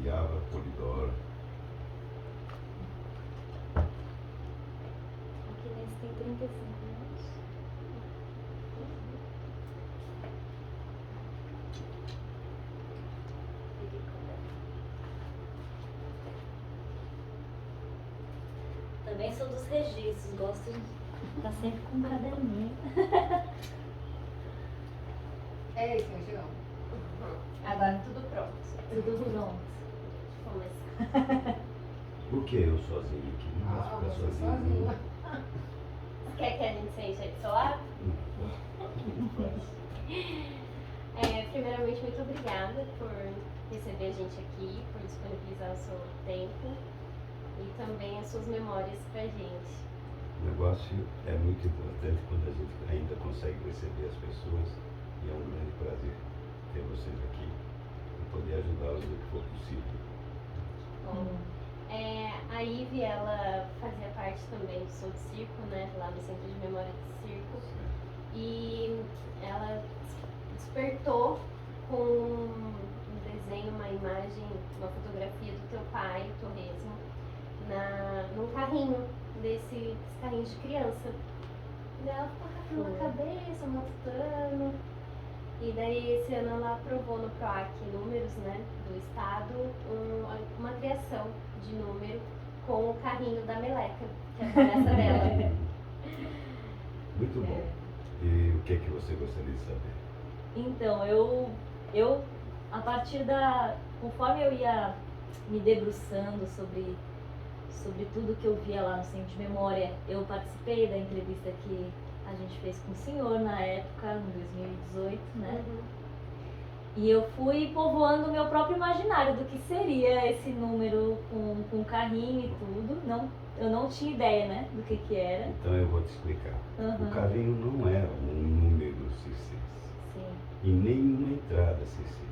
Yava Polidoro. Aqui nesse tem 35 anos. Também sou dos registros, gosto de estar sempre com um caderninho. É isso, João. Agora tudo pronto. Tudo pronto. Começar. Por que eu sozinho aqui? Não gosto de ficar sozinho. Você quer que a gente seja de seu lado? Primeiramente, muito obrigada por receber a gente aqui, por disponibilizar o seu tempo e também as suas memórias pra gente. O negócio é muito importante quando a gente ainda consegue receber as pessoas, e é um grande prazer ter vocês aqui e poder ajudá-los no que for possível. Bom, a Ivy, ela fazia parte também do Sou de Circo, né, lá no Centro de Memória de Circo, e ela despertou com um desenho, uma imagem, uma fotografia do teu pai, o Torresmo, num carrinho, desse carrinho de criança. E daí ela ficou na cabeça, matutando. E daí esse ano ela aprovou no PROAC Números, né, do estado, uma criação de número com o carrinho da Meleca, que é a palhaça dela. Muito bom. E o que é que você gostaria de saber? Então, eu a partir conforme eu ia me debruçando sobre tudo que eu via lá no Centro de Memória, eu participei da entrevista que a gente fez com o senhor na época, em 2018, né? Uhum. E eu fui povoando o meu próprio imaginário do que seria esse número com carrinho e tudo. Eu não tinha ideia, né, do que era. Então eu vou te explicar. Uhum. O carrinho não era um número C6 Sim. e nem uma entrada C6.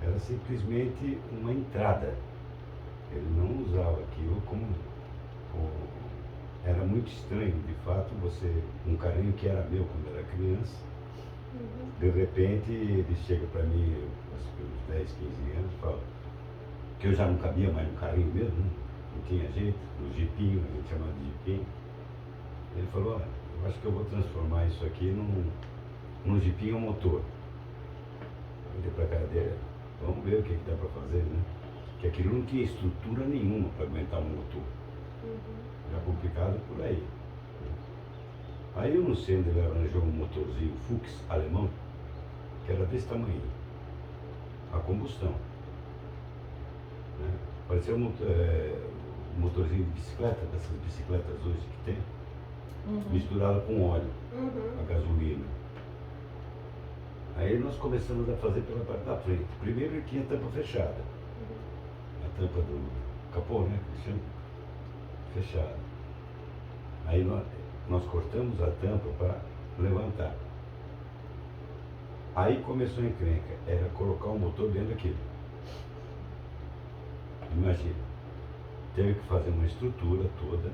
Era simplesmente uma entrada. Ele não usava aquilo como era muito estranho, de fato, um carrinho que era meu quando era criança, de repente ele chega para mim, acho que uns 10, 15 anos, fala que eu já não cabia mais no carrinho mesmo, né? Não tinha jeito, no jipinho, a gente chamava de jipinho. Ele falou, olha, eu acho que eu vou transformar isso aqui num jipinho motor. Eu olhei para a cara dele, vamos ver o que dá para fazer, né? Que aquilo não tinha estrutura nenhuma para aguentar um motor. Era complicado por aí. Aí eu não sei onde ele arranjou um motorzinho Fuchs alemão, que era desse tamanho, a combustão. Né? Parecia um motorzinho de bicicleta, dessas bicicletas hoje que tem, misturado com óleo, a gasolina. Aí nós começamos a fazer pela parte da frente. Primeiro ele tinha a tampa fechada, a tampa do capô, né, que chama, fechada. Aí nós cortamos a tampa para levantar. Aí começou a encrenca, era colocar o motor dentro daquilo. Imagina, teve que fazer uma estrutura toda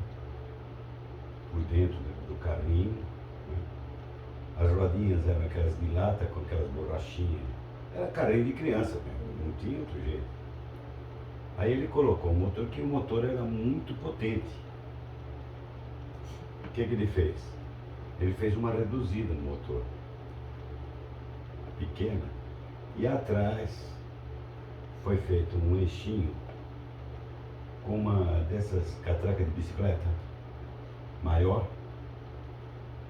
por dentro do carrinho, né? As rodinhas eram aquelas de lata com aquelas borrachinhas. Era carrinho de criança mesmo, não tinha outro jeito. Aí ele colocou o motor, que o motor era muito potente. O que ele fez? Ele fez uma reduzida no motor, pequena, e atrás foi feito um eixinho com uma dessas catracas de bicicleta maior,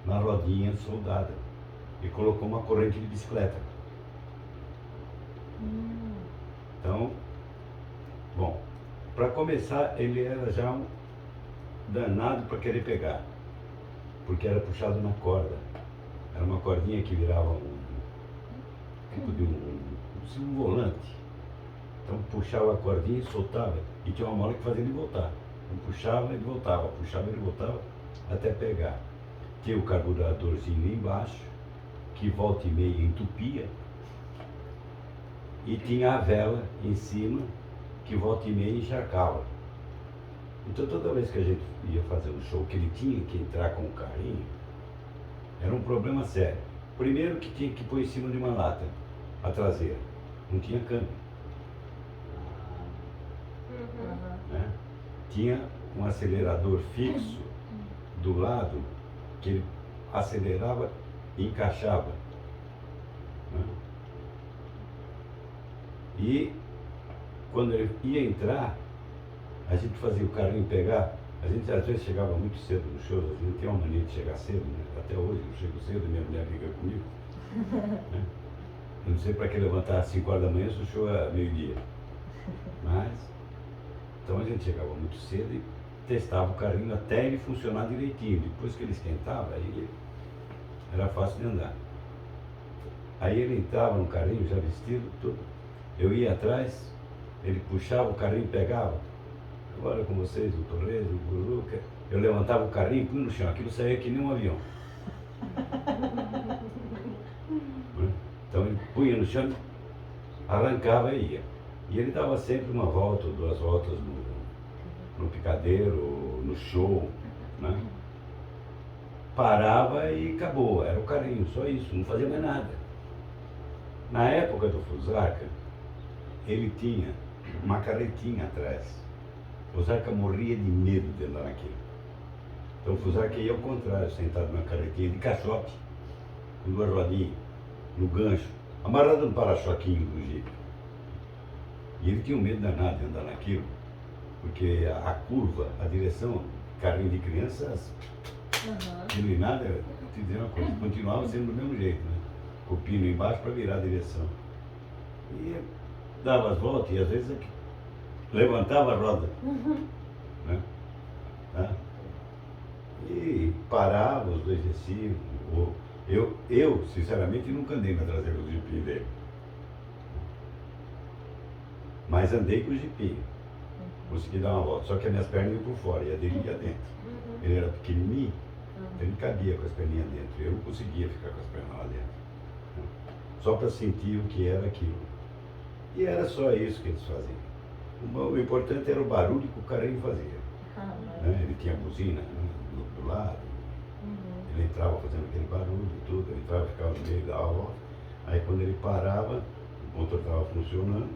na rodinha soldada, e colocou uma corrente de bicicleta. Então, bom, para começar, ele era já um danado para querer pegar, porque era puxado na corda. Era uma cordinha que virava tipo de um volante. Então puxava a cordinha e soltava, e tinha uma mola que fazia ele voltar. Então puxava e ele voltava, puxava e ele voltava, até pegar. Tinha o carburadorzinho embaixo, que volta e meia entupia, e tinha a vela em cima, que volta e meia encharcava. Então toda vez que a gente ia fazer um show, que ele tinha que entrar com o carrinho, era um problema sério. Primeiro que tinha que pôr em cima de uma lata, a traseira, não tinha câmbio. Né? Tinha um acelerador fixo do lado que ele acelerava e encaixava. Né? E quando ele ia entrar, a gente fazia o carrinho pegar. A gente às vezes chegava muito cedo no show, a gente tem uma mania de chegar cedo, né? Até hoje eu chego cedo, minha mulher briga comigo. Né? Eu não sei para que levantar às 5 horas da manhã se o show é meio-dia. Mas, então a gente chegava muito cedo e testava o carrinho até ele funcionar direitinho. Depois que ele esquentava, aí era fácil de andar. Aí ele entrava no carrinho já vestido, tudo. Eu ia atrás, ele puxava o carrinho, pegava. Agora com vocês, o Torres, o Buruca. Eu levantava o carrinho e punha no chão. Aquilo saía que nem um avião. Então ele punha no chão, arrancava e ia. E ele dava sempre uma volta, 2 voltas no picadeiro, no show. Né? Parava e acabou. Era o carrinho, só isso, não fazia mais nada. Na época do Fusarca, ele tinha uma carretinha atrás. O Fusarca morria de medo de andar naquilo. Então o Fusarca ia ao contrário, sentado na carretinha de caixote, com 2 rodinhas, no gancho, amarrado no para-choquinho do Jeep. E ele tinha um medo danado de andar naquilo, porque a curva, a direção, carrinho de crianças, aquilo e nada, eu te dizer uma coisa, continuava sendo do mesmo jeito, né? O pino embaixo para virar a direção. E dava as voltas e às vezes levantava a roda. Né? Tá? E parava, os dois desciam. Eu, sinceramente, nunca andei na traseira do jipinho dele. Mas andei com o jipinho. Consegui dar uma volta. Só que as minhas pernas iam por fora e a dele ia dentro. Ele era pequenininho, então ele cabia com as perninhas dentro. Eu não conseguia ficar com as pernas lá dentro. Só para sentir o que era aquilo. E era só isso que eles faziam. O importante era o barulho que o carrinho fazia. Né? Ele tinha buzina, né? do lado. Ele entrava fazendo aquele barulho e tudo. Ele entrava, ficava no meio, dava a volta. Aí quando ele parava, o motor estava funcionando.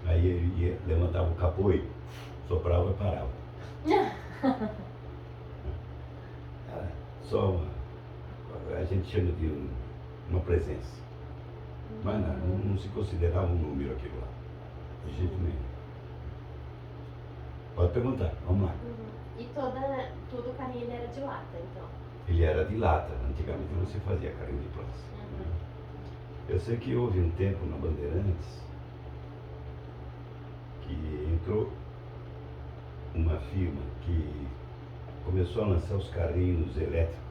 Aí ele ia, levantava o capô e soprava e parava. Era só a gente chama de uma presença. Mas não se considerava um número aquilo lá. De jeito nenhum. Pode perguntar, vamos lá. E todo o carrinho ele era de lata, então? Ele era de lata. Antigamente não se fazia carrinho de plástico. Eu sei que houve um tempo na Bandeirantes que entrou uma firma que começou a lançar os carrinhos elétricos.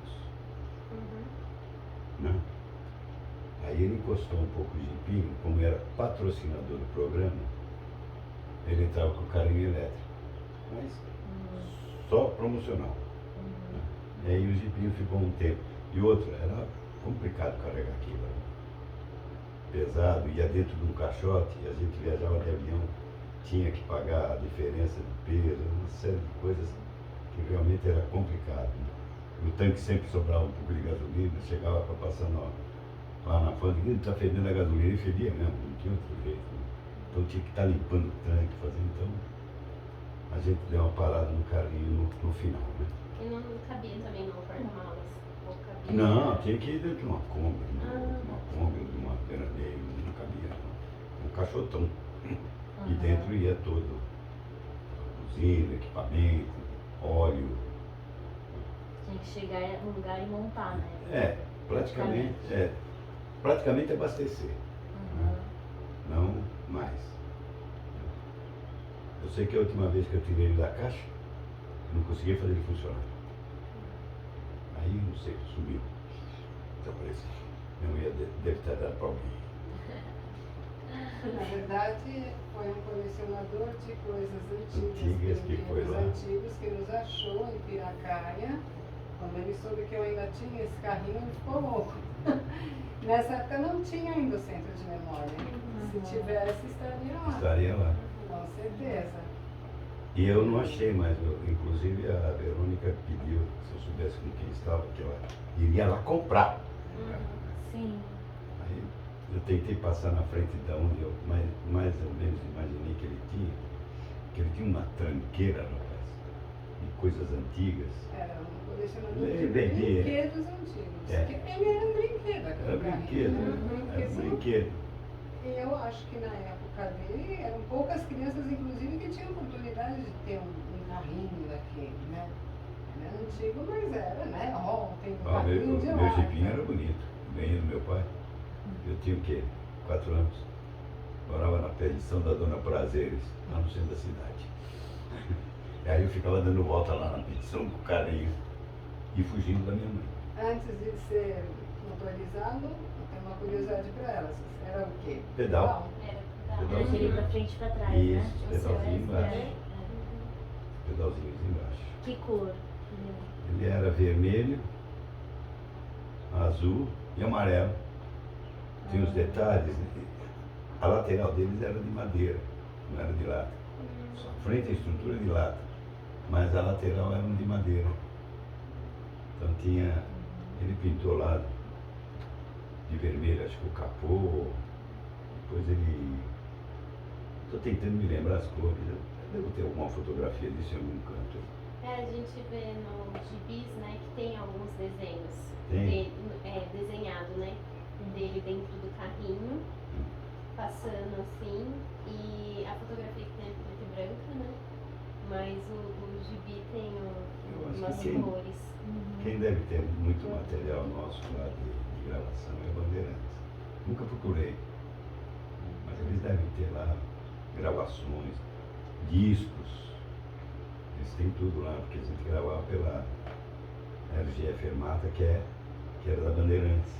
Né? Aí ele encostou um pouco o jipinho, como era patrocinador do programa, ele entrava com o carrinho elétrico, mas só promocional. Né? E aí o jipinho ficou um tempo. E outro, era complicado carregar aquilo. Pesado, ia dentro de um caixote, a gente viajava de avião, tinha que pagar a diferença de peso, uma série de coisas que realmente era complicado. Né? O tanque sempre sobrava um pouco de gasolina, chegava para passar lá na fábrica, ele está fedendo a gasolina, e fedia mesmo, não tinha outro jeito. Né? Então tinha que estar limpando o tanque, fazendo. Então a gente deu uma parada no carrinho no final. Né? E não cabia também no porta-malas? Não, tinha que ir dentro de uma Kombi, de uma Veraneio, não cabia. Não. Um caixotão. E dentro ia todo. Cozinha, equipamento, óleo. Tinha que chegar no lugar e montar, né? Praticamente abastecer. Né? Não mais. Eu sei que a última vez que eu tirei ele da caixa, eu não conseguia fazer ele funcionar. Aí, não sei, sumiu. Desapareceu. Minha mulher deve estar dando para alguém. Na verdade, foi um colecionador de coisas antigas que foi lá. antigos que nos achou em Piracaia. Quando ele soube que eu ainda tinha esse carrinho, ele ficou louco. Nessa época não tinha ainda o centro de memória. Se tivesse, estaria lá. Estaria lá. Com certeza. E eu não achei mais. Inclusive a Verônica pediu, se eu soubesse com quem estava, que ela iria lá comprar. Sim. Aí eu tentei passar na frente da onde eu mais ou menos imaginei que ele tinha uma tranqueira, rapaz, de coisas antigas. Era um colecionador Ele de vendia. brinquedos antigos. É. Que ele era um brinquedo, aquele Era carrinho. brinquedo, era Porque brinquedo. E eu acho que na época dele eram poucas crianças, inclusive, que tinham oportunidade de ter um carrinho daquele, né? Era antigo, mas era, né? Tem um Ah, carrinho de meu lá. jipinho era bonito, ganhei do meu pai. Eu tinha o quê? 4 anos. Morava na perdição da Dona Prazeres, lá no centro da cidade. E aí eu ficava dando volta lá na perdição com o carrinho e fugindo da minha mãe. Antes de ser motorizado, eu tenho uma curiosidade para elas. Era o quê? Pedal. Era Era Pedalzinho. aquele pra frente e pra trás, né? Isso, O pedalzinho seu embaixo. é. Pedalzinhos embaixo. Que cor? Ele era vermelho, azul e amarelo. Tinha os detalhes. A lateral deles era de madeira, não era de lata. Só a frente a estrutura de lata, mas a lateral era de madeira. Então tinha. Ele pintou lá de vermelho, acho que o capô. Depois ele. Estou tentando me lembrar as cores. Eu devo ter alguma fotografia disso em algum canto. A gente vê no gibis, né, que tem alguns desenhos Tem? dele, desenhado, né, dele dentro do carrinho, passando assim, e a fotografia que tem é preta e branca, né, mas o gibi tem Eu acho umas que quem- cores. Quem deve ter muito material nosso lá de gravação é Bandeirantes. Nunca procurei, mas eles devem ter lá gravações, discos. Eles têm tudo lá, porque a gente gravava pela RGF Ermata, que era da Bandeirantes,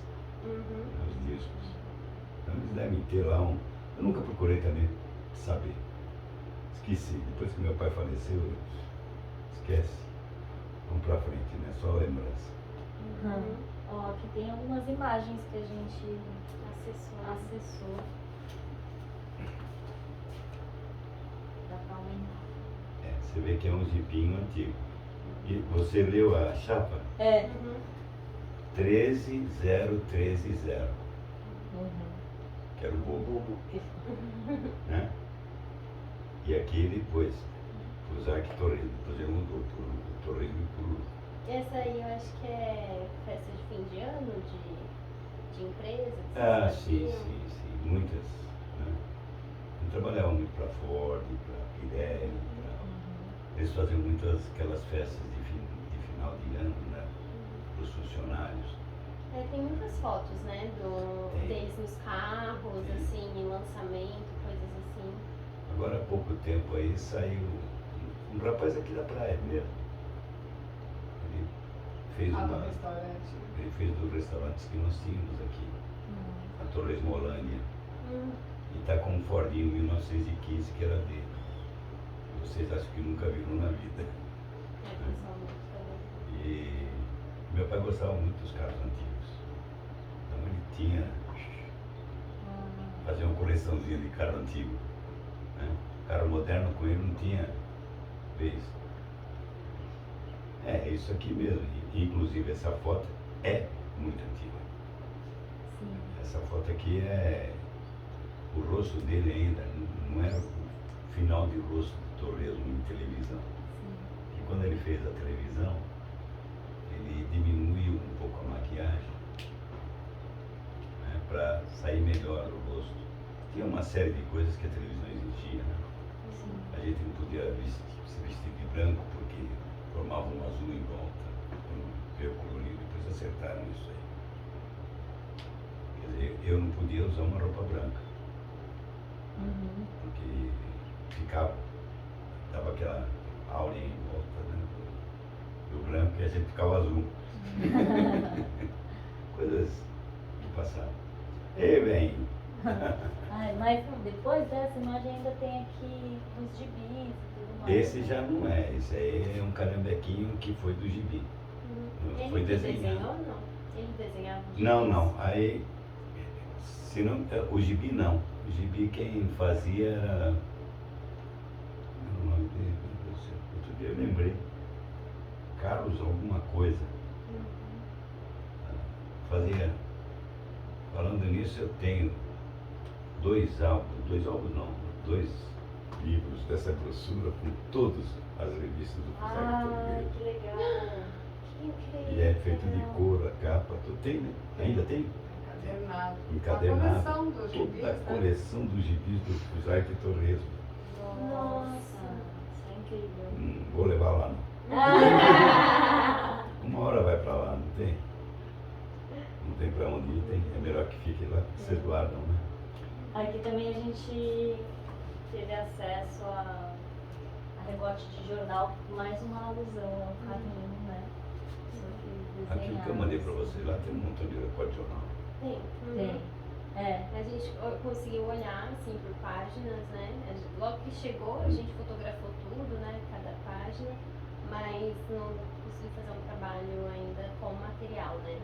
Uhum. os discos. Então eles devem ter lá um. Eu nunca procurei também saber. Esqueci. Depois que meu pai faleceu, esquece. Vamos pra frente, né? Só lembrança. Uhum. Ó, aqui tem algumas imagens que a gente Acessou. acessou. Dá pra aumentar. Você vê que é um jipinho antigo. E você leu a chapa? É. Uhum. 13030, que era o bobo, né? E aqui depois, o Zac Torreiro, depois ele mudou por Torreiro e por... Essa aí eu acho que é festa de fim de ano, de empresa. que Ah, vocês sim, faziam. sim, sim, muitas. Né? Eu trabalhava muito para Ford, para Pirelli, eles faziam muitas aquelas festas de final de ano, né? Para os funcionários. Tem muitas fotos, né, Tem. deles nos carros, Tem. assim, em lançamento, coisas assim. Agora há pouco tempo aí saiu um rapaz aqui da praia mesmo. Ele fez Ah, no uma. restaurante. Ele fez dos restaurantes que nós tínhamos aqui, a Torres Molândia. E está com um Fordinho 1915 que era dele. Vocês acham que nunca viram na vida. Pessoalmente também. E meu pai gostava muito dos carros antigos. Então ele tinha. Fazia uma coleçãozinha de carro antigo. Né? Carro moderno com ele não tinha vez. É isso aqui mesmo. E, inclusive essa foto é muito antiga. Sim. Essa foto aqui é o rosto dele ainda, não era o final de rosto de Torresmo em televisão. E quando ele fez a televisão, ele diminuiu um pouco a maquiagem, né, para sair melhor o rosto. Tinha uma série de coisas que a televisão exigia, né? A gente não podia se vestir de branco porque formava um azul em volta, quando veio colorido, depois acertaram isso aí. Quer dizer, eu não podia usar uma roupa branca, porque dava aquela aurinha em volta, né, do branco e a gente ficava azul. Coisas que passaram. E bem, Ai, mas depois dessa imagem ainda tem aqui os gibis e tudo mais. esse já não é, esse aí é um carambequinho que foi do gibi. Ele Foi que desenhado. desenhou, não? Ele desenhava os Não, gibis? não. Aí, se não, o gibi não. O gibi quem fazia era. Não, o nome dele, meu Deus do céu. Outro dia eu lembrei. Carlos alguma coisa. Fazia Falando nisso, eu tenho dois livros dessa grossura com todas as revistas do Fusar Torres. que legal. Que incrível. E é feito de couro, a capa, tudo tem, né? Ainda tem? Encadernado. Encadernado. A coleção dos gibis, Toda a né? coleção dos gibis do Fusar Torres. Nossa, isso é incrível. Vou levar lá, não. Uma hora vai pra lá, não tem? Não tem pra onde ir, tem. É melhor que fique lá, que vocês guardam, né? Aqui também a gente teve acesso a recorte de jornal, mais uma alusão ao carrinho, né? Só que Aquilo que eu mandei pra vocês lá tem um montão de recorte de jornal. Tem. Tem. É. A gente conseguiu olhar assim por páginas, né? Logo que chegou, a gente fotografou tudo, né? Cada página, mas não consegui fazer um trabalho ainda com material, né?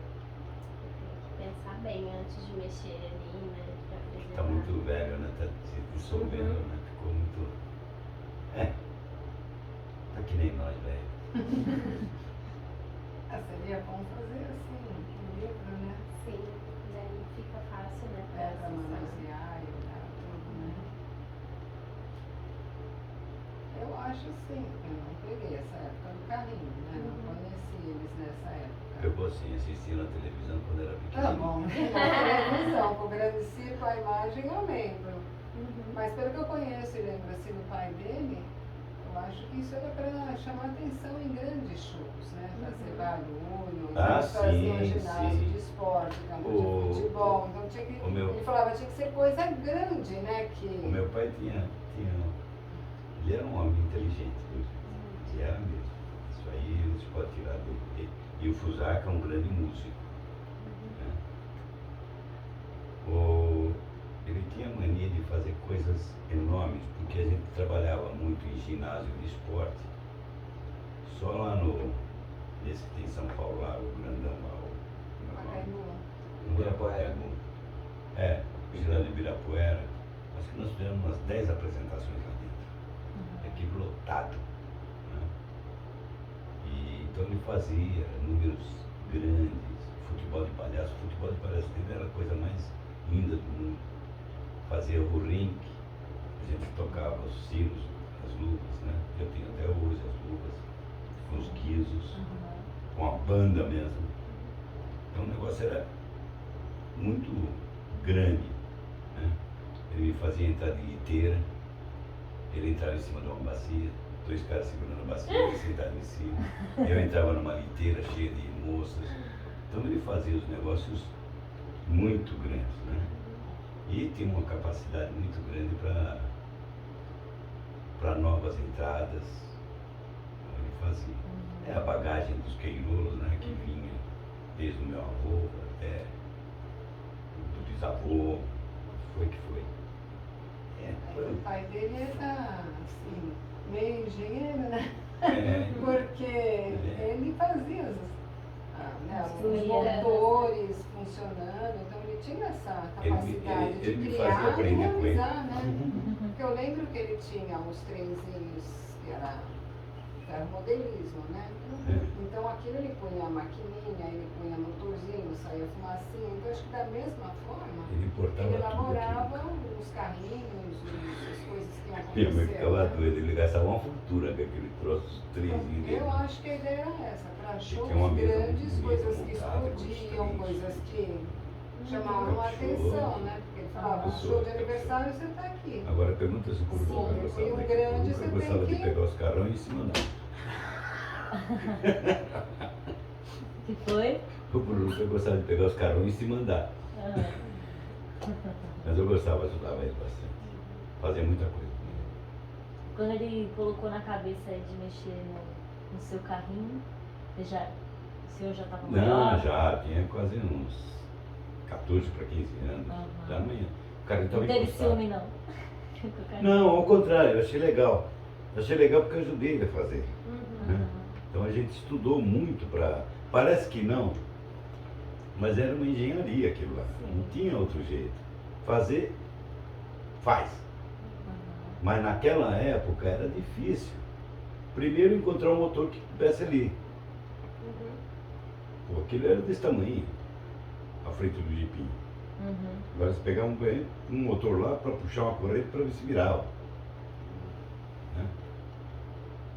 Tem que pensar bem antes de mexer ali, né? Pra preservar. Tá muito velho, né? Tá se dissolvendo, né? Ficou muito. Tá que nem nós, velho. Seria bom fazer assim, um livro, né? Sim, daí fica fácil, né? Pra acessar. manusear e tudo, né? Eu acho assim, eu não peguei essa época do carrinho, né? Não conheci eles nessa época. Pegou assim, assistia na televisão quando era Tá pequenininho. bom, na televisão, com o grande circo, a imagem eu lembro. Mas pelo que eu conheço e lembro assim do pai dele, eu acho que isso era para chamar atenção em grandes shows, né? Fazer barulho, Ah, eles faziam sim, ginásio sim. de esporte, campo O- de futebol, então tinha que. o meu- Ele falava tinha que ser coisa grande, né? Que... O meu pai tinha. Ele era um homem inteligente, viu? Ele era mesmo. Isso aí não se pode tirar dele. E o Fusarca é um grande músico. Né? Ele tinha mania de fazer coisas enormes, porque a gente trabalhava muito em ginásio de esporte. Só lá nesse que tem em São Paulo, lá, o grandão lá, Pacaembu. no Ibirapuera. O ginásio de Ibirapuera. Acho que nós fizemos umas 10 apresentações lá dentro. Aquilo lotado. Né? E, então ele fazia números grandes, futebol de palhaço. Futebol de palhaço dele era a coisa mais linda do mundo. Fazia o ringue, a gente tocava os sinos, as luvas, né? Eu tenho até hoje as luvas, com os guizos, com a banda mesmo. Então o negócio era muito grande. Né? Ele me fazia entrar de liteira, ele entrava em cima de uma bacia, dois caras segurando a bacia, ele sentado em cima. Eu entrava numa liteira cheia de moças. Então ele fazia os negócios muito grandes, né? E tinha uma capacidade muito grande para novas entradas. Ele fazia. É a bagagem dos queirolos, né? Que vinha desde o meu avô até do bisavô. Foi que foi. O pai dele era assim, meio engenheiro, né? É. Porque ele fazia os motores funcionando, então ele tinha essa capacidade ele me de fazia criar e aprender com ele. realizar, né? Porque eu lembro que ele tinha os trenzinhos que era modelismo, né? Então aquilo ele punha a maquininha, ele punha motorzinho, saía fumacinha, então acho que da mesma forma Ele importava ele tudo elaborava aquilo. os carrinhos, as coisas que iam Minha mãe acontecer. ficava né? doida, ele gastava uma fortuna com aquele troço, os trezinhos dele. Eu acho que a ideia era essa, para shows tinha uma mesa grandes, muito coisas bonita, que montada, com explodiam, os coisas que chamavam a Caprichoso. atenção, né? Porque ele falava, Caprichoso, show de caprichoso. aniversário você está aqui. Agora pergunta se o Curuca Sim, gostava e o daqui. grande O Curuca você gostava tem de que- pegar os carrões em cima não. Que foi? O Curuca gostava de pegar os carrões e se mandar. Mas eu gostava, ajudava ele bastante. Fazia muita coisa comigo. Quando ele colocou na cabeça de mexer no seu carrinho, o senhor já estava Não, já tinha quase uns 14 para 15 anos. Aham. Já amanhã. O cara estava Não teve encostado. ciúme, não? Com o carrinho. Não, ao contrário, eu achei legal. Eu achei legal porque eu ajudei ele a fazer. Aham. Então a gente estudou muito para. Parece que não, mas era uma engenharia aquilo lá. Sim. Não tinha outro jeito. Fazer, faz. Aham. Mas naquela época era difícil. Primeiro encontrar um motor que tivesse ali. Pô, aquilo era desse tamanho, a frente do jipinho. Uhum. Agora você pegar um motor lá para puxar uma corrente para ver se virava. Né?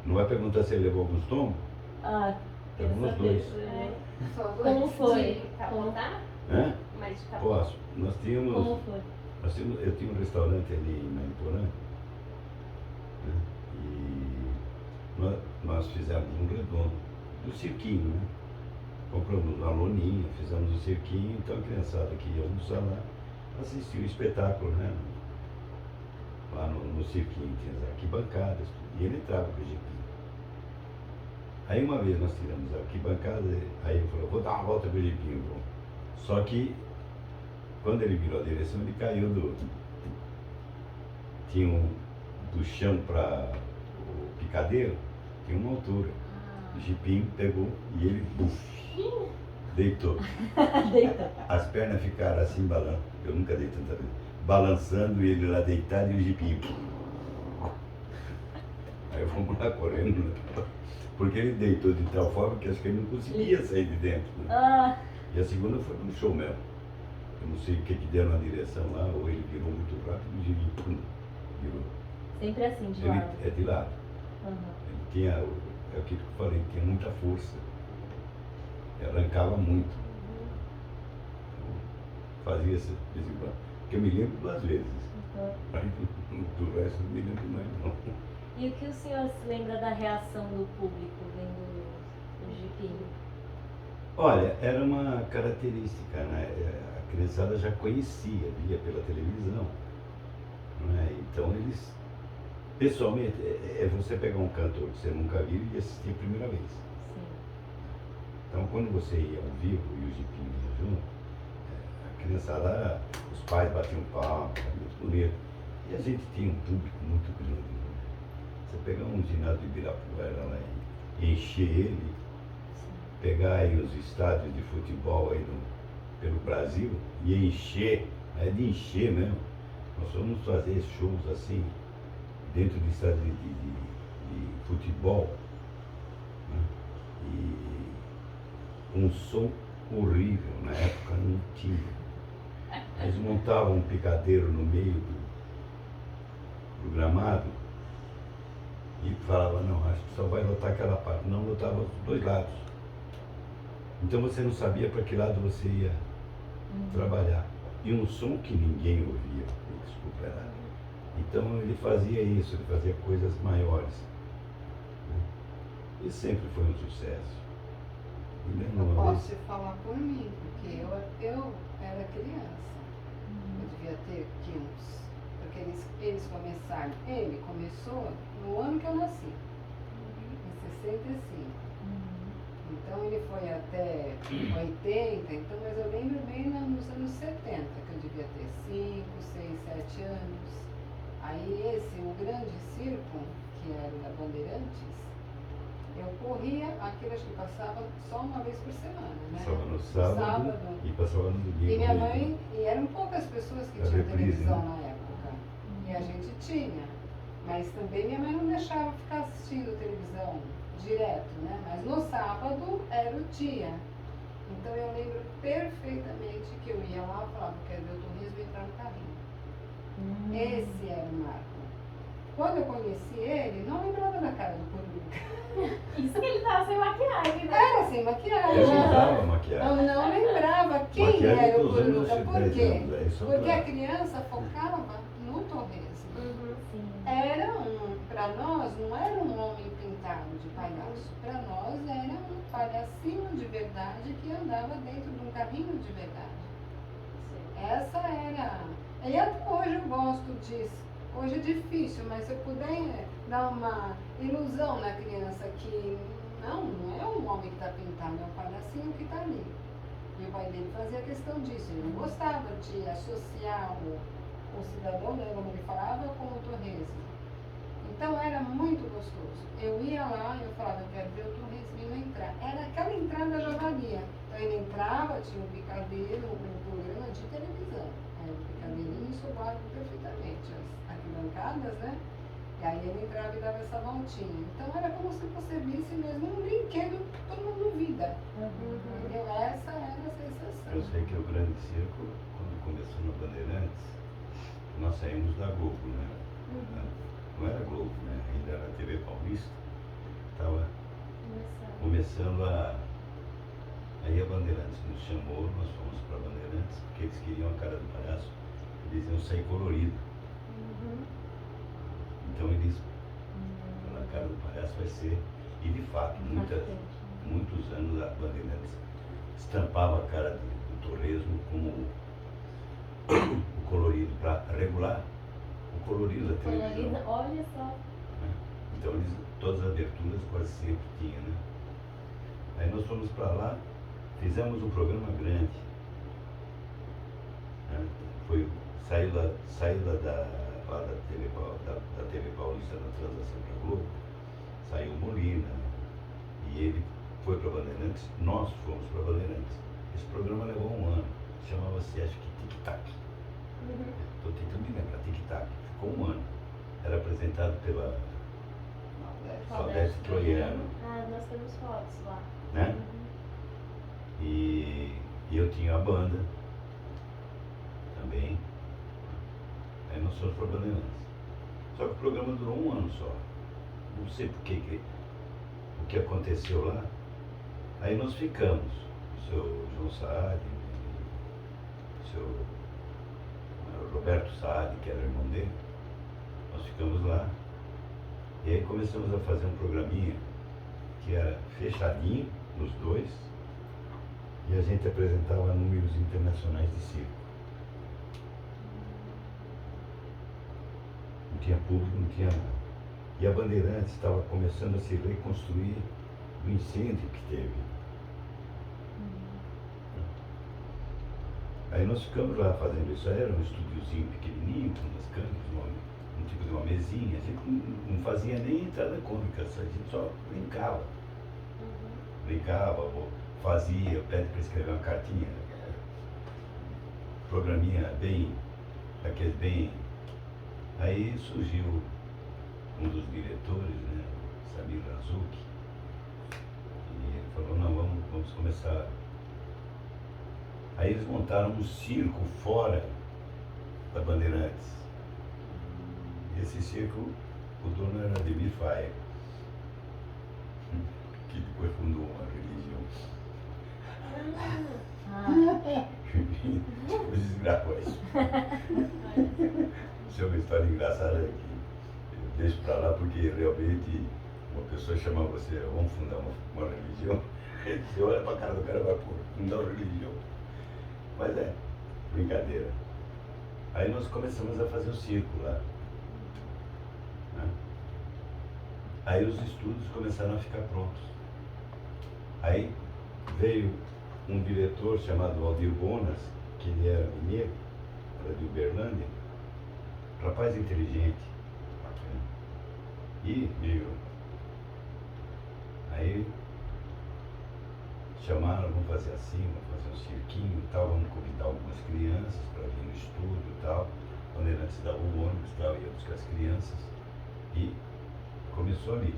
Não vai perguntar se ele levou alguns tombos? Ah, Levou quero uns saber. dois. Só dois. Como foi? De capotar? Hã? Mas de capotar. Posso. Nós tínhamos. Como foi? Eu tinha um restaurante ali em Mariporã, né? E nós fizemos um redondo do cirquinho, né? Compramos uma loninha, fizemos um cirquinho, então a criançada que ia almoçar lá assistia o espetáculo, né? Lá no cirquinho tinha as arquibancadas, e ele entrava com o jipinho. Aí uma vez nós tiramos a arquibancada, aí ele falou, vou dar uma volta com o jipinho, vô. Só que quando ele virou a direção, ele caiu tinha do chão para o picadeiro, tinha uma altura. O jipinho pegou e ele, deitou. Deita. As pernas ficaram assim, eu nunca dei tanta vez, balançando e ele lá deitado e o jipinho. Aí fomos lá correndo, né? Porque ele deitou de tal forma que acho que ele não conseguia sair de dentro. Né? Ah, E a segunda foi no show mesmo. Eu não sei o que deram na direção lá, ou ele virou muito rápido e o jipinho virou. sempre assim, de Ele lado. é de lado. Uhum. Ele tinha, é aquilo que eu falei, ele tinha muita força. Ele arrancava muito. Fazia isso de vez em quando. Porque eu me lembro 2 vezes. Uhum. Aí do resto eu não me lembro mais não. E o que o senhor se lembra da reação do público vendo o jipinho? Olha, era uma característica, né? A criançada já conhecia, via pela televisão. Né? Então eles, pessoalmente, é você pegar um cantor que você nunca viu e assistir a primeira vez. Sim. Então quando você ia ao vivo e o jipinho ia junto, a criançada, os pais batiam palma, era muito bonito. E a gente tinha um público muito grande. Né? Você pegar um ginásio de Ibirapuera lá e encher ele, pegar aí os estádios de futebol aí pelo Brasil e encher, é de encher mesmo. Nós fomos fazer shows assim, dentro de estádio de futebol, né? E um som horrível, na época não tinha. Eles montavam um picadeiro no meio do gramado e falavam, não, acho que só vai lotar aquela parte. Não, lotava os 2 lados. Então você não sabia para que lado você ia trabalhar. E um som que ninguém ouvia, desculpa, era. Então ele fazia isso, ele fazia coisas maiores. Né? E sempre foi um sucesso. E lembro Eu uma posso vez, te falar por mim, porque eu era criança. Eu devia ter que uns. Porque eles começaram. Ele começou no ano que eu nasci, em 65. Então ele foi até 80, então, mas eu lembro bem nos anos 70, que eu devia ter 5, 6, 7 anos. Aí o grande circo, que era o da Bandeirantes, eu corria, aquilo acho que passava só uma vez por semana, né? passava no sábado e passava no domingo. E minha mãe, e eram poucas pessoas que A tinham reprise, televisão né? na época. E a gente tinha. Mas também minha mãe não deixava ficar assistindo televisão direto, né? Mas no sábado era o dia. Então eu lembro perfeitamente que eu ia lá e falava, quero ver o Torresmo entrar no carrinho. Esse era o marco. Quando eu conheci ele, não lembrava da cara do Coruja. Isso que ele tava sem maquiagem, né? Era sem maquiagem. Eu usava maquiagem. Eu não lembrava quem Maquiagem era o dos anos Coruja. Por 10 quê? anos, aí só Porque pra- a criança focava no Torresmo. Sim. Era para nós, não era um homem pintado de palhaço. Para nós era um palhacinho de verdade que andava dentro de um carrinho de verdade. Essa era. E até hoje eu gosto disso. Hoje é difícil, mas se eu puder dar uma ilusão na criança que não é um homem que está pintado, é um palhacinho que está ali. E o pai dele fazia questão disso. Ele não gostava de associar o cidadão, né, como ele falava, com o Torresmo. Então era muito gostoso. Eu ia lá e eu falava, eu quero ver o Torresminho entrar. Era aquela entrada já valia. Então ele entrava, tinha um picadeiro, um programa de televisão. Era um picadeirinho sobrado perfeitamente. As arquibancadas, né? E aí ele entrava e dava essa voltinha. Então era como se você visse mesmo um brinquedo que todo mundo duvida. Entendeu? Essa era a sensação. Eu sei que o grande circo, quando começou na Bandeirantes, nós saímos da Globo, né? Não era Globo, né? Ainda era a TV Paulista. Estava começando a... Aí a Bandeirantes nos chamou, nós fomos para a Bandeirantes, porque eles queriam a cara do palhaço, eles iam sair colorido. Então eles, a cara do palhaço vai ser, e de fato, muitos anos a Bandeirantes estampava a cara do torresmo como o colorido, para regular o colorido da televisão. Olha só. Então eles, todas as aberturas quase sempre tinham, né? Aí nós fomos para lá, fizemos um programa grande. Né? Saiu lá da TV Paulista na transação para Globo, saiu o Molina, e ele foi para Bandeirantes, nós fomos para Bandeirantes. Esse programa levou um ano, chamava-se, acho que Tic Tac. Estou tentando me lembrar, Tic Tac, ficou um ano. Era apresentado pela Claudete Troiano. Nós temos fotos lá. Né? E eu tinha a banda também. Aí nós fomos para Bandeirantes. Só que o programa durou um ano só. Não sei por o que aconteceu lá. Aí nós ficamos. O seu João Saad, o seu Roberto Saad, que era irmão dele. Nós ficamos lá. E aí começamos a fazer um programinha que era fechadinho nos dois. E a gente apresentava números internacionais de circo. Não tinha público, não tinha nada. E a Bandeirantes estava começando a se reconstruir do incêndio que teve. Aí nós ficamos lá fazendo isso. Era um estúdiozinho pequenininho, com umas câmeras, um tipo de uma mesinha. A gente não fazia nem entrada cômica, a gente só brincava. Brincava, fazia, pede para escrever uma cartinha. Programinha daqueles bem... Aí surgiu um dos diretores, né, Samir Razuki, e ele falou, não, vamos começar. Aí eles montaram um circo fora da Bandeirantes. E esse circo, o dono era Ademir Faia, que depois fundou uma religião. Depois desgrava isso. Isso é uma história engraçada que eu deixo para lá porque realmente uma pessoa chama você, vamos fundar uma religião, você olha para a cara do cara e vai fundar uma religião. Mas é, brincadeira. Aí nós começamos a fazer o circo lá. Né? Aí os estúdios começaram a ficar prontos. Aí veio um diretor chamado Valdir Bonas, que ele era mineiro, era de Uberlândia, rapaz inteligente, bacana. E meio. Aí chamaram, vamos fazer assim, vamos fazer um cirquinho e tal, vamos convidar algumas crianças para vir no estúdio e tal. Bandeirantes dava o ônibus e tal, ia buscar as crianças. E começou ali,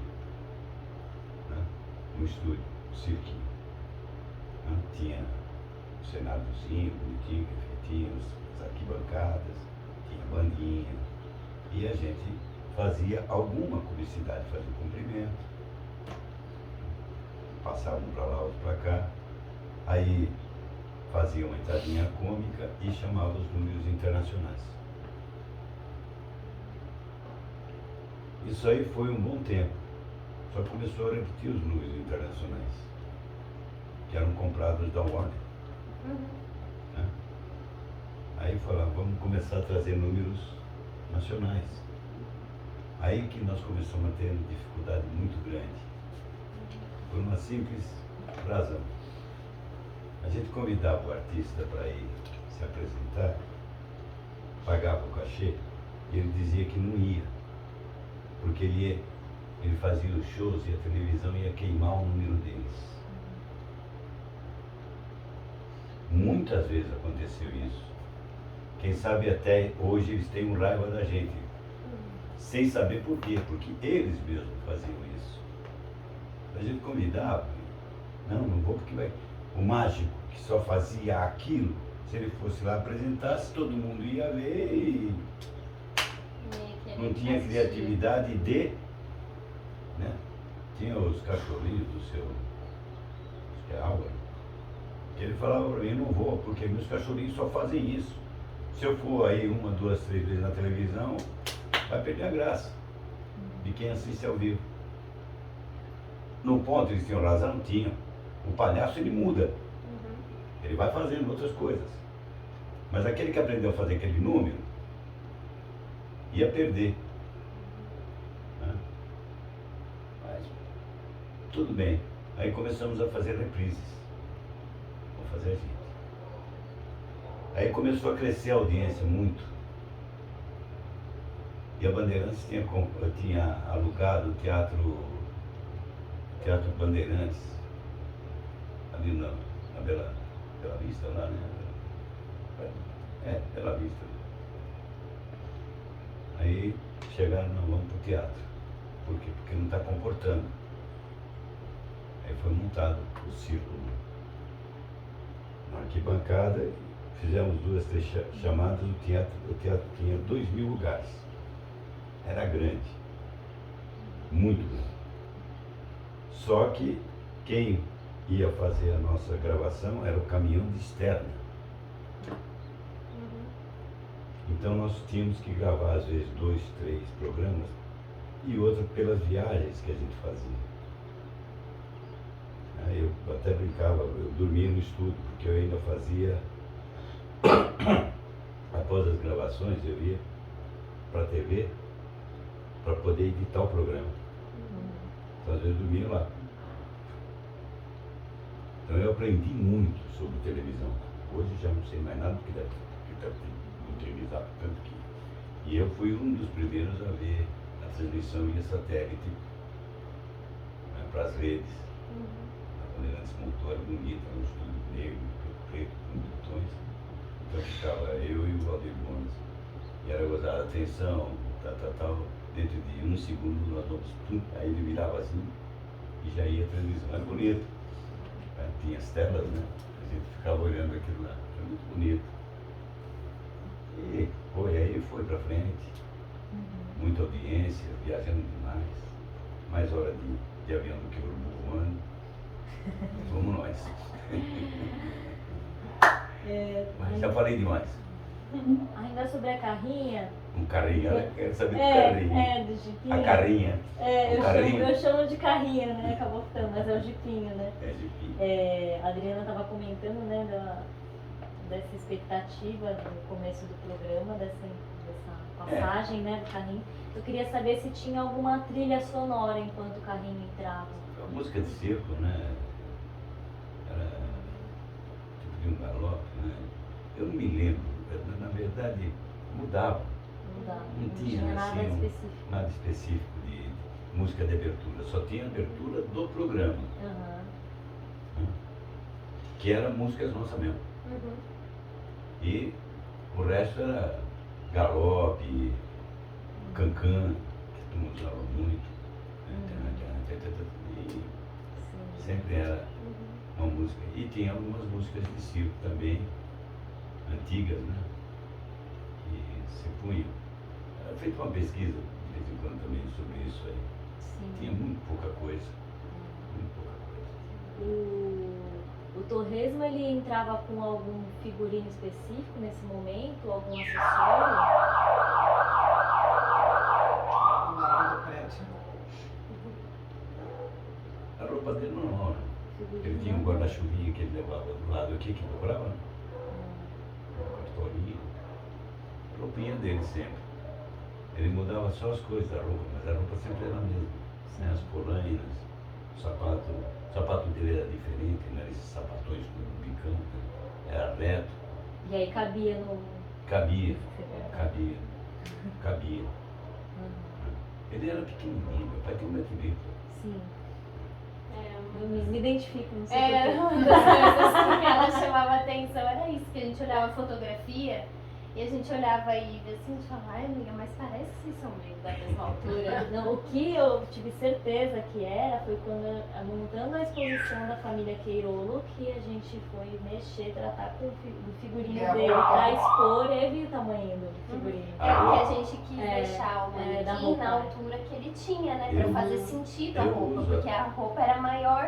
né? No estúdio, o cirquinho. Né? Tinha um cenáriozinho bonitinho, que tinha as arquibancadas, tinha bandinha, e a gente fazia alguma publicidade, fazia um cumprimento, passava um para lá, outro para cá, aí fazia uma entradinha cômica e chamava os números internacionais. Isso aí foi um bom tempo, só começou a repetir os números internacionais, que eram comprados da Warner. Né? Aí falaram, vamos começar a trazer números nacionais. Aí que nós começamos a ter uma dificuldade muito grande. Por uma simples razão. A gente convidava o artista para ir se apresentar, pagava o cachê, e ele dizia que não ia. Porque ele fazia os shows e a televisão ia queimar o número deles. Muitas vezes aconteceu isso. Quem sabe até hoje eles têm um raiva da gente. Sem saber por quê, porque eles mesmos faziam isso. A gente convidava, não vou porque vai. O mágico que só fazia aquilo, Se ele fosse lá apresentasse, todo mundo ia ver e não tinha criatividade de, né? Tinha os cachorrinhos do seu, acho que é Álvaro, que ele falava para mim, eu não vou, porque meus cachorrinhos só fazem isso. Se eu for aí 1, 2, 3 vezes na televisão, vai perder a graça de quem assiste ao vivo. No ponto eles tinham razão, tinham. O palhaço ele muda, ele vai fazendo outras coisas. Mas aquele que aprendeu a fazer aquele número, ia perder. Né? Mas, tudo bem. Aí começamos a fazer reprises. Vamos fazer a gente. Aí começou a crescer a audiência muito. E a Bandeirantes tinha alugado o Teatro Bandeirantes, ali na Bela Vista, lá, né? Bela Vista. Aí chegaram, não, vamos pro teatro. Por quê? Porque não está comportando. Aí foi montado o círculo na arquibancada, fizemos 2, 3 chamadas, o teatro tinha 2.000 lugares. Era grande, muito grande. Só que quem ia fazer a nossa gravação era o caminhão de externa. Então nós tínhamos que gravar às vezes 2, 3 programas e outro pelas viagens que a gente fazia. Aí eu até brincava, eu dormia no estúdio, porque eu ainda fazia, após as gravações eu ia para a TV para poder editar o programa. Então às vezes eu dormia lá. Então eu aprendi muito sobre televisão. Hoje já não sei mais nada do que deve ter utilizado, tanto que. E eu fui um dos primeiros a ver a transmissão via satélite, né, para as redes. A Bandeirantes montou, era bonita, era um estúdio negro, preto, com botões. Então ficava eu e o Valdir Gomes. E era gozada, atenção, tal. Dentro de 1 segundo nós vamos, aí ele virava assim e já ia a transmissão. Era bonito. Tinha as telas, né? A gente ficava olhando aquilo lá. Era muito bonito. E aí foi pra frente. Muita audiência, viajando demais. Mais hora de avião do que o voando. Vamos nós. Mas já falei demais. Ainda sobre a carrinha. Um carrinho, ela quer saber do carrinho. Do jipinho. A carrinha. Eu chamo de carrinha, né? Acabou ficando, mas é o jipinho, né? É jipinho. A Adriana estava comentando, né, dessa expectativa no começo do programa, dessa passagem, né, do carrinho. Eu queria saber se tinha alguma trilha sonora enquanto o carrinho entrava. A música de circo, né? Era tipo de um galope, né? Eu não me lembro, na verdade mudava. Não tinha nada assim, específico. Nada específico de música de abertura, só tinha abertura do programa. Que era músicas nossas mesmo. E o resto era galope, cancan, que todo mundo usava muito. E sempre era uma música. E tinha algumas músicas de circo também, antigas, né? Que se punham. Era feita uma pesquisa de vez em quando também sobre isso aí. Sim. Tinha muito pouca coisa. Muito pouca coisa. O Torresmo, ele entrava com algum figurino específico nesse momento? Algum acessório? O lado do prédio. A roupa dele não, né? Ele tinha um guarda-chuvinha que ele levava do lado aqui, que dobrava, né? Uma cartolinha. A roupinha dele sempre. Ele mudava só as coisas da roupa, mas a roupa sempre era a mesma. Né? As polainas, o sapato dele era diferente, não era esses sapatões com bicão, né? Era reto. E aí cabia no... Cabia. Ele era pequenininho, meu pai tem 1,20 m. Sim. Eu me identifico, não sei Uma das coisas assim, que ela chamava atenção era isso, que a gente olhava a fotografia E a gente olhava a Ivy assim e falava, ai amiga, mas parece que vocês são meio da mesma altura. Não, o que eu tive certeza que era foi quando, montando a exposição da família Queirolo, que a gente foi mexer, tratar do figurinho dele pra expor, eu vi o tamanho do figurinho. É porque a gente quis É, deixar o da manequim roupa, na é. altura que ele tinha, né? Eu- Pra fazer sentido a eu roupa, uso- porque a roupa era maior